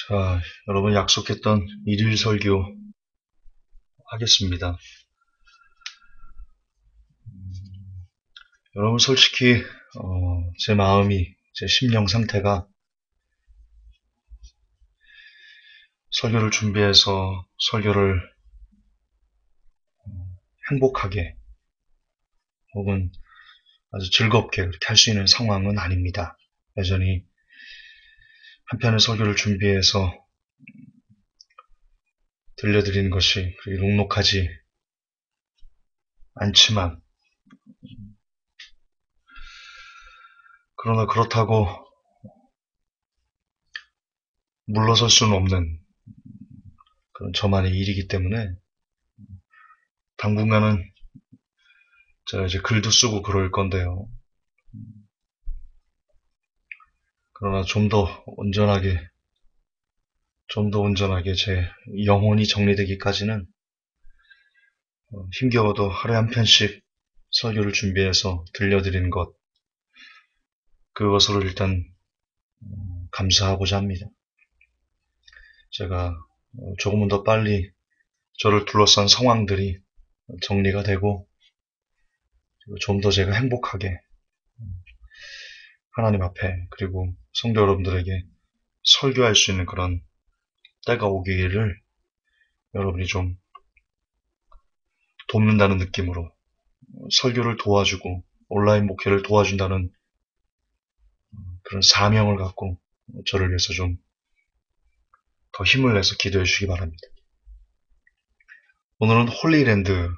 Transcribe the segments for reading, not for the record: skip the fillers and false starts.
자, 여러분 약속했던 일일 설교 하겠습니다. 여러분 솔직히 제 마음이, 제 심령 상태가 설교를 준비해서 설교를 행복하게 혹은 아주 즐겁게 그렇게 할 수 있는 상황은 아닙니다. 여전히 한편의 설교를 준비해서 들려드리는 것이 그렇게 녹록하지 않지만, 그러나 그렇다고 물러설 수는 없는 그런 저만의 일이기 때문에 당분간은 제가 이제 글도 쓰고 그럴 건데요. 그러나 좀 더 온전하게 제 영혼이 정리되기까지는 힘겨워도 하루에 한 편씩 설교를 준비해서 들려드리는 것, 그것으로 일단 감사하고자 합니다. 제가 조금은 더 빨리 저를 둘러싼 상황들이 정리가 되고 좀 더 제가 행복하게 하나님 앞에 그리고 성도 여러분들에게 설교할 수 있는 그런 때가 오기를 여러분이 좀 돕는다는 느낌으로 설교를 도와주고 온라인 목회를 도와준다는 그런 사명을 갖고 저를 위해서 좀 더 힘을 내서 기도해 주시기 바랍니다. 오늘은 홀리랜드라는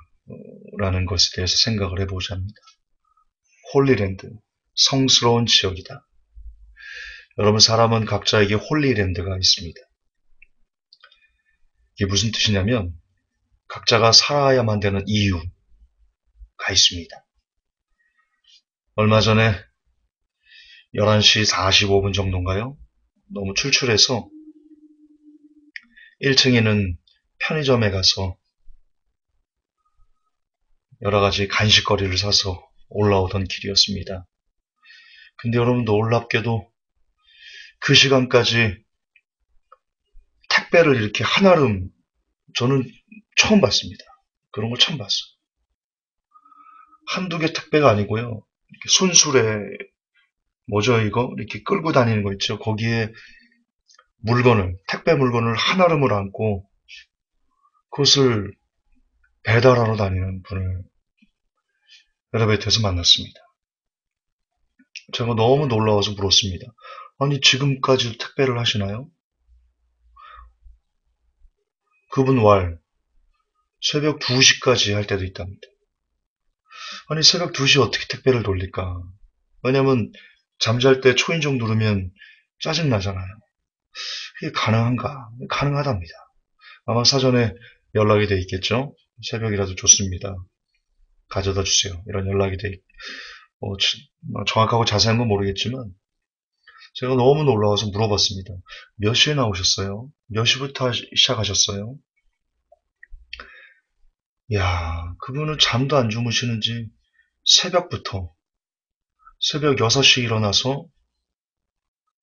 것에 대해서 생각을 해보자 합니다. 홀리랜드, 성스러운 지역이다. 여러분, 사람은 각자에게 홀리랜드가 있습니다. 이게 무슨 뜻이냐면 각자가 살아야만 되는 이유가 있습니다. 얼마 전에 11시 45분 정도인가요? 너무 출출해서 1층에 있는 편의점에 가서 여러 가지 간식거리를 사서 올라오던 길이었습니다. 근데 여러분, 놀랍게도 그 시간까지 택배를 이렇게 한아름, 저는 처음 봤습니다. 그런 걸 처음 봤어요. 한두 개 택배가 아니고요. 이렇게 손수레, 뭐죠 이거? 이렇게 끌고 다니는 거 있죠. 거기에 택배 물건을 한아름을 안고 그것을 배달하러 다니는 분을 엘리베이터에서 만났습니다. 제가 너무 놀라워서 물었습니다. 아니, 지금까지도 택배를 하시나요? 그분 새벽 2시까지 할 때도 있답니다. 아니, 새벽 2시 어떻게 택배를 돌릴까? 왜냐면 잠잘 때 초인종 누르면 짜증나잖아요. 이게 가능한가? 가능하답니다. 아마 사전에 연락이 돼 있겠죠? 새벽이라도 좋습니다. 가져다 주세요. 이런 연락이 정확하고 자세한 건 모르겠지만 제가 너무 놀라워서 물어봤습니다. 몇 시에 나오셨어요? 몇 시부터 시작하셨어요? 야, 그분은 잠도 안 주무시는지 새벽부터 새벽 6시에 일어나서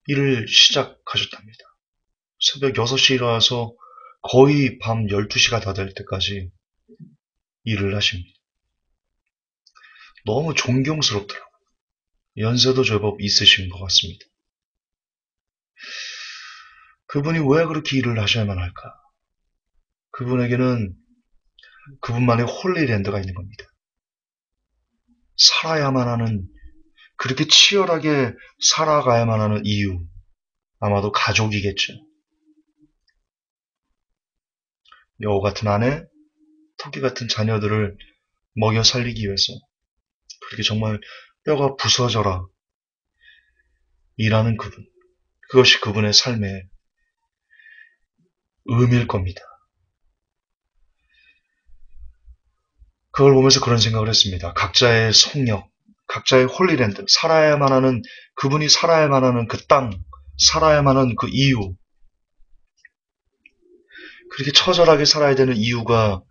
일을 시작하셨답니다. 새벽 6시에 일어나서 거의 밤 12시가 다 될 때까지 일을 하십니다. 너무 존경스럽더라고요. 연세도 제법 있으신 것 같습니다. 그분이 왜 그렇게 일을 하셔야만 할까? 그분에게는 그분만의 홀리랜드가 있는 겁니다. 살아야만 하는, 그렇게 치열하게 살아가야만 하는 이유, 아마도 가족이겠죠. 여우 같은 아내, 토끼 같은 자녀들을 먹여 살리기 위해서 그렇게 정말 뼈가 부서져라 일하는 그분. 그것이 그분의 삶의 의미일 겁니다. 그걸 보면서 그런 생각을 했습니다. 각자의 속력, 각자의 홀리랜드, 그분이 살아야만 하는 그 땅, 살아야만 하는 그 이유, 그렇게 처절하게 살아야 되는 이유가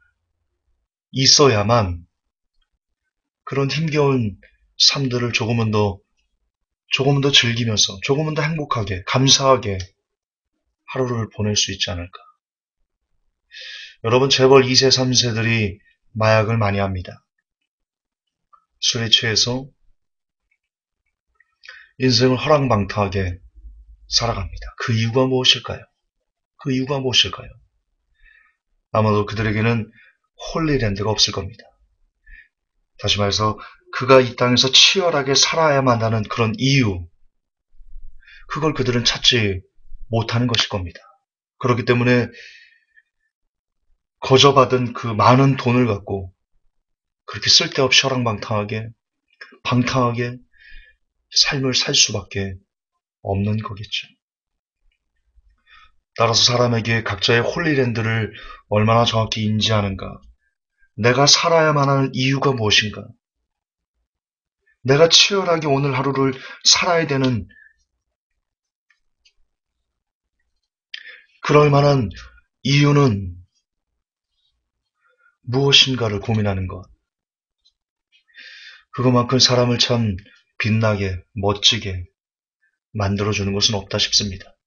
있어야만 그런 힘겨운 삶들을 조금은 더 즐기면서, 조금은 더 행복하게, 감사하게 하루를 보낼 수 있지 않을까. 여러분, 재벌 2세, 3세들이 마약을 많이 합니다. 술에 취해서 인생을 허랑방탕하게 살아갑니다. 그 이유가 무엇일까요? 그 이유가 무엇일까요? 아마도 그들에게는 홀리랜드가 없을 겁니다. 다시 말해서 그가 이 땅에서 치열하게 살아야만 하는 그런 이유, 그걸 그들은 찾지 못하는 것일 겁니다. 그렇기 때문에 거저받은 그 많은 돈을 갖고 그렇게 쓸데없이 허랑방탕하게 삶을 살 수밖에 없는 거겠죠. 따라서 사람에게 각자의 홀리랜드를 얼마나 정확히 인지하는가, 내가 살아야만 하는 이유가 무엇인가, 내가 치열하게 오늘 하루를 살아야 되는 그럴 만한 이유는 무엇인가를 고민하는 것. 그것만큼 사람을 참 빛나게, 멋지게 만들어주는 것은 없다 싶습니다.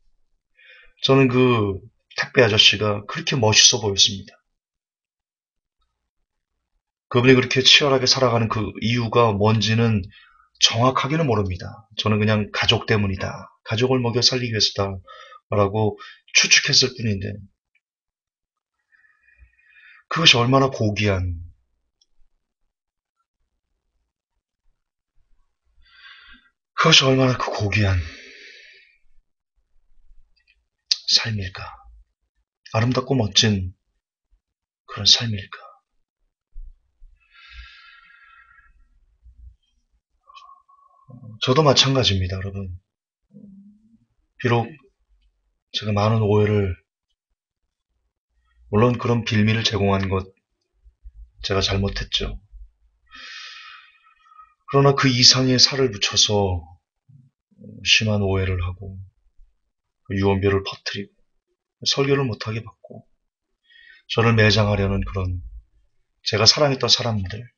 저는 그 택배 아저씨가 그렇게 멋있어 보였습니다. 그분이 그렇게 치열하게 살아가는 그 이유가 뭔지는 정확하게는 모릅니다. 저는 그냥 가족 때문이다. 가족을 먹여 살리기 위해서다. 라고 추측했을 뿐인데, 그것이 얼마나 고귀한, 그것이 얼마나 그 고귀한 삶일까. 아름답고 멋진 그런 삶일까. 저도 마찬가지입니다, 여러분. 비록 제가 많은 오해를, 물론 그런 빌미를 제공한 것 제가 잘못했죠. 그러나 그 이상의 살을 붙여서 심한 오해를 하고 유언비어를 퍼뜨리고 설교를 못하게 받고 저를 매장하려는 그런 제가 사랑했던 사람들,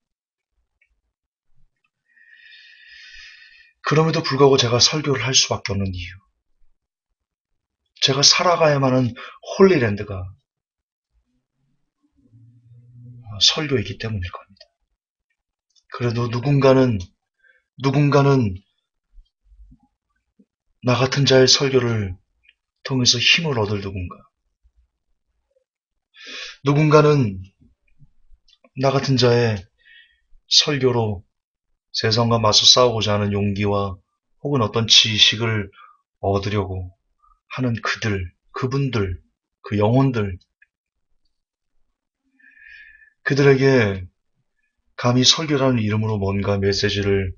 그럼에도 불구하고 제가 설교를 할 수밖에 없는 이유, 제가 살아가야만 하는 홀리랜드가 설교이기 때문일 겁니다. 그래도 누군가는 나 같은 자의 설교를 통해서 힘을 얻을 누군가는 나 같은 자의 설교로 세상과 맞서 싸우고자 하는 용기와 혹은 어떤 지식을 얻으려고 하는 그분들, 그 영혼들, 그들에게 감히 설교라는 이름으로 뭔가 메시지를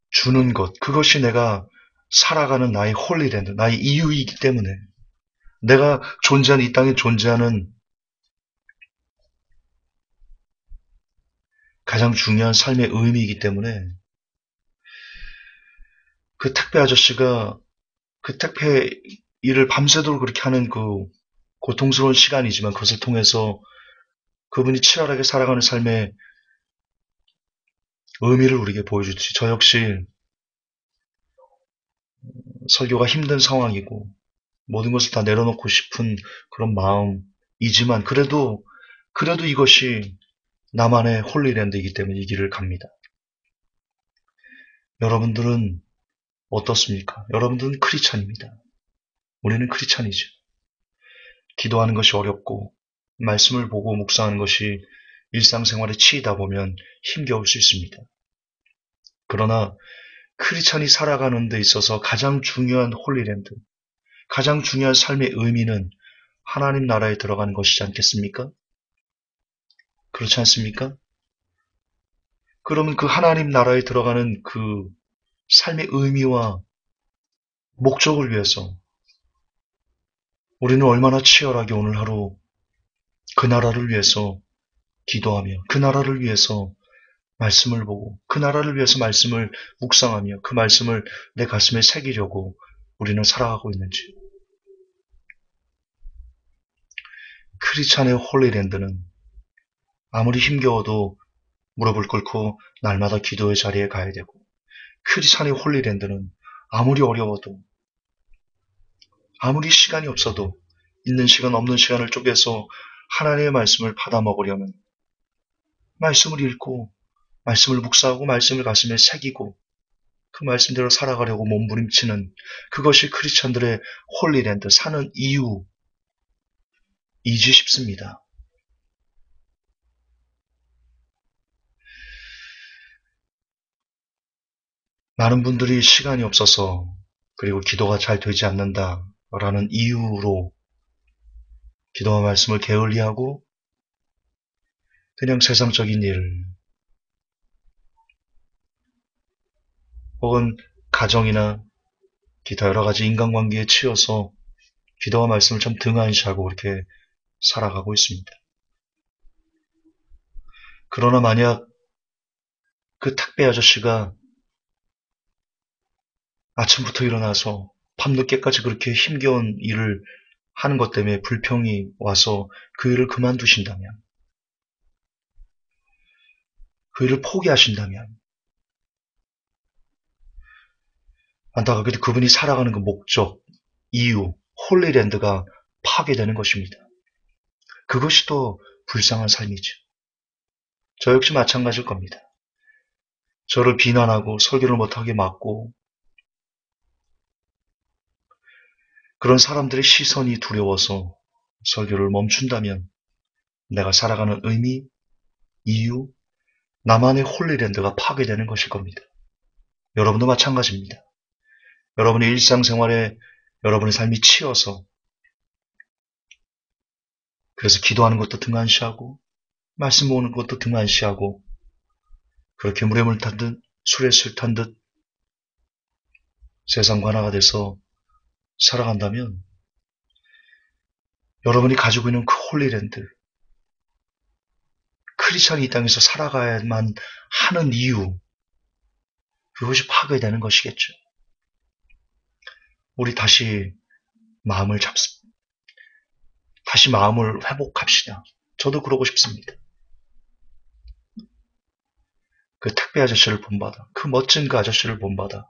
주는 것, 그것이 내가 살아가는 나의 홀리랜드, 나의 이유이기 때문에, 내가 존재하는 이 땅에 존재하는 가장 중요한 삶의 의미이기 때문에 그 택배 아저씨가 그 택배 일을 밤새도록 그렇게 하는 그 고통스러운 시간이지만 그것을 통해서 그분이 치열하게 살아가는 삶의 의미를 우리에게 보여주듯이 저 역시 설교가 힘든 상황이고 모든 것을 다 내려놓고 싶은 그런 마음이지만 그래도 이것이 나만의 홀리랜드이기 때문에 이 길을 갑니다. 여러분들은 어떻습니까? 여러분들은 크리스찬입니다. 우리는 크리스찬이죠. 기도하는 것이 어렵고 말씀을 보고 묵상하는 것이 일상생활에 치이다 보면 힘겨울 수 있습니다. 그러나 크리스찬이 살아가는 데 있어서 가장 중요한 홀리랜드, 가장 중요한 삶의 의미는 하나님 나라에 들어가는 것이지 않겠습니까? 그렇지 않습니까? 그러면 그 하나님 나라에 들어가는 그 삶의 의미와 목적을 위해서 우리는 얼마나 치열하게 오늘 하루 그 나라를 위해서 기도하며 그 나라를 위해서 말씀을 보고 그 나라를 위해서 말씀을 묵상하며 그 말씀을 내 가슴에 새기려고 우리는 살아가고 있는지. 크리스찬의 홀리랜드는 아무리 힘겨워도 무릎을 꿇고 날마다 기도의 자리에 가야 되고 크리스찬의 홀리랜드는 아무리 어려워도 아무리 시간이 없어도 있는 시간 없는 시간을 쪼개서 하나님의 말씀을 받아먹으려는, 말씀을 읽고 말씀을 묵상하고 말씀을 가슴에 새기고 그 말씀대로 살아가려고 몸부림치는, 그것이 크리스찬들의 홀리랜드 사는 이유이지 싶습니다. 많은 분들이 시간이 없어서, 그리고 기도가 잘 되지 않는다라는 이유로 기도와 말씀을 게을리하고 그냥 세상적인 일 혹은 가정이나 기타 여러 가지 인간관계에 치여서 기도와 말씀을 참 등한시하고 그렇게 살아가고 있습니다. 그러나 만약 그 택배 아저씨가 아침부터 일어나서 밤늦게까지 그렇게 힘겨운 일을 하는 것 때문에 불평이 와서 그 일을 그만두신다면, 그 일을 포기하신다면, 안타깝게도 그분이 살아가는 그 목적, 이유, 홀리랜드가 파괴되는 것입니다. 그것이 더 불쌍한 삶이죠. 저 역시 마찬가지일 겁니다. 저를 비난하고 설교를 못하게 막고 그런 사람들의 시선이 두려워서 설교를 멈춘다면 내가 살아가는 의미, 이유, 나만의 홀리랜드가 파괴되는 것일 겁니다. 여러분도 마찬가지입니다. 여러분의 일상생활에 여러분의 삶이 치여서, 그래서 기도하는 것도 등한시하고 말씀 모으는 것도 등한시하고 그렇게 물에 물 탄 듯 술에 술 탄 듯 세상 관아가 돼서 살아간다면 여러분이 가지고 있는 그 홀리랜드, 크리스찬이 이 땅에서 살아가야만 하는 이유, 그것이 파괴되는 것이겠죠. 우리 다시 마음을 잡습니다. 다시 마음을 회복합시다. 저도 그러고 싶습니다. 그 택배 아저씨를 본받아, 그 멋진 그 아저씨를 본받아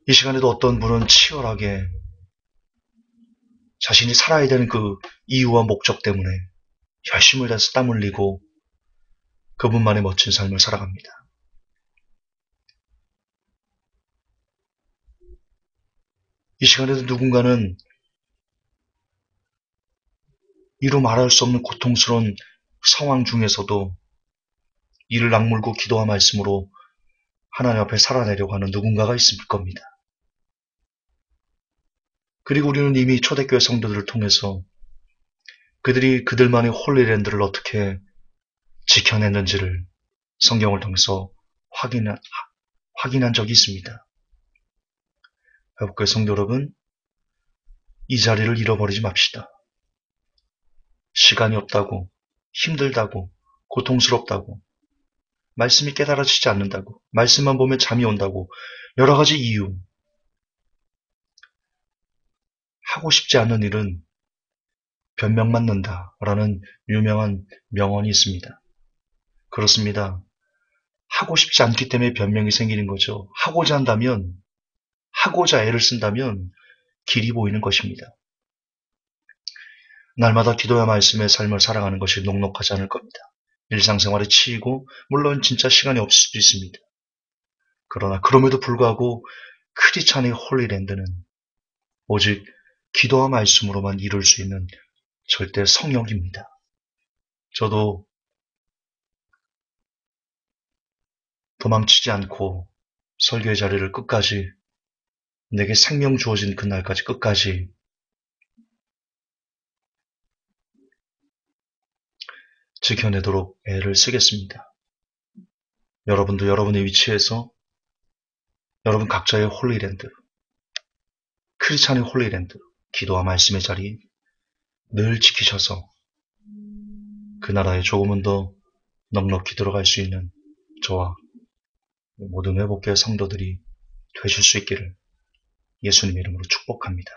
이 시간에도 어떤 분은 치열하게 자신이 살아야 되는 그 이유와 목적 때문에 열심을 다해서 땀 흘리고 그분만의 멋진 삶을 살아갑니다. 이 시간에도 누군가는 이루 말할 수 없는 고통스러운 상황 중에서도 이를 악물고 기도와 말씀으로 하나님 앞에 살아내려고 하는 누군가가 있을 겁니다. 그리고 우리는 이미 초대교회 성도들을 통해서 그들이 그들만의 홀리랜드를 어떻게 지켜냈는지를 성경을 통해서 확인한 적이 있습니다. 회복교회 성도 여러분, 이 자리를 잃어버리지 맙시다. 시간이 없다고, 힘들다고, 고통스럽다고, 말씀이 깨달아지지 않는다고, 말씀만 보면 잠이 온다고, 여러 가지 이유, 하고 싶지 않은 일은 변명 맞는다라는 유명한 명언이 있습니다. 그렇습니다. 하고 싶지 않기 때문에 변명이 생기는 거죠. 하고자 한다면, 하고자 애를 쓴다면 길이 보이는 것입니다. 날마다 기도와 말씀의 삶을 살아가는 것이 녹록하지 않을 겁니다. 일상생활에 치이고 물론 진짜 시간이 없을 수도 있습니다. 그러나 그럼에도 불구하고 크리스찬의 홀리랜드는 오직 기도와 말씀으로만 이룰 수 있는 절대 성역입니다. 저도 도망치지 않고 설교의 자리를 끝까지, 내게 생명 주어진 그날까지 끝까지 지켜내도록 애를 쓰겠습니다. 여러분도 여러분의 위치에서 여러분 각자의 홀리랜드, 크리스찬의 홀리랜드, 기도와 말씀의 자리 늘 지키셔서 그 나라에 조금은 더 넉넉히 들어갈 수 있는 저와 모든 회복교회 성도들이 되실 수 있기를 예수님 이름으로 축복합니다.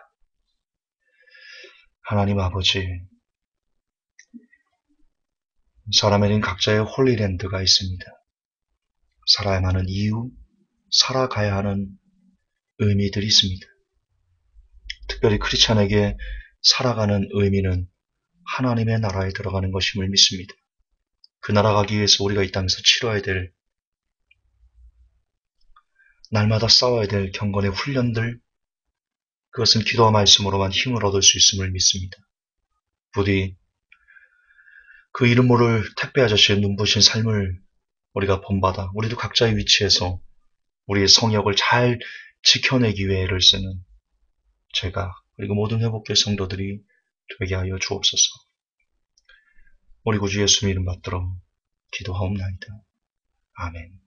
하나님 아버지, 사람에겐 각자의 홀리랜드가 있습니다. 살아야만 하는 이유, 살아가야 하는 의미들이 있습니다. 특별히 크리스찬에게 살아가는 의미는 하나님의 나라에 들어가는 것임을 믿습니다. 그 나라 가기 위해서 우리가 이 땅에서 치러야 될, 날마다 싸워야 될 경건의 훈련들, 그것은 기도와 말씀으로만 힘을 얻을 수 있음을 믿습니다. 부디 그 이름 모를 택배 아저씨의 눈부신 삶을 우리가 본받아 우리도 각자의 위치에서 우리의 성역을 잘 지켜내기 위해 애를 쓰는 제가 그리고 모든 회복교회 성도들이 되게 하여 주옵소서. 우리 구주 예수 이름 받들어 기도하옵나이다. 아멘.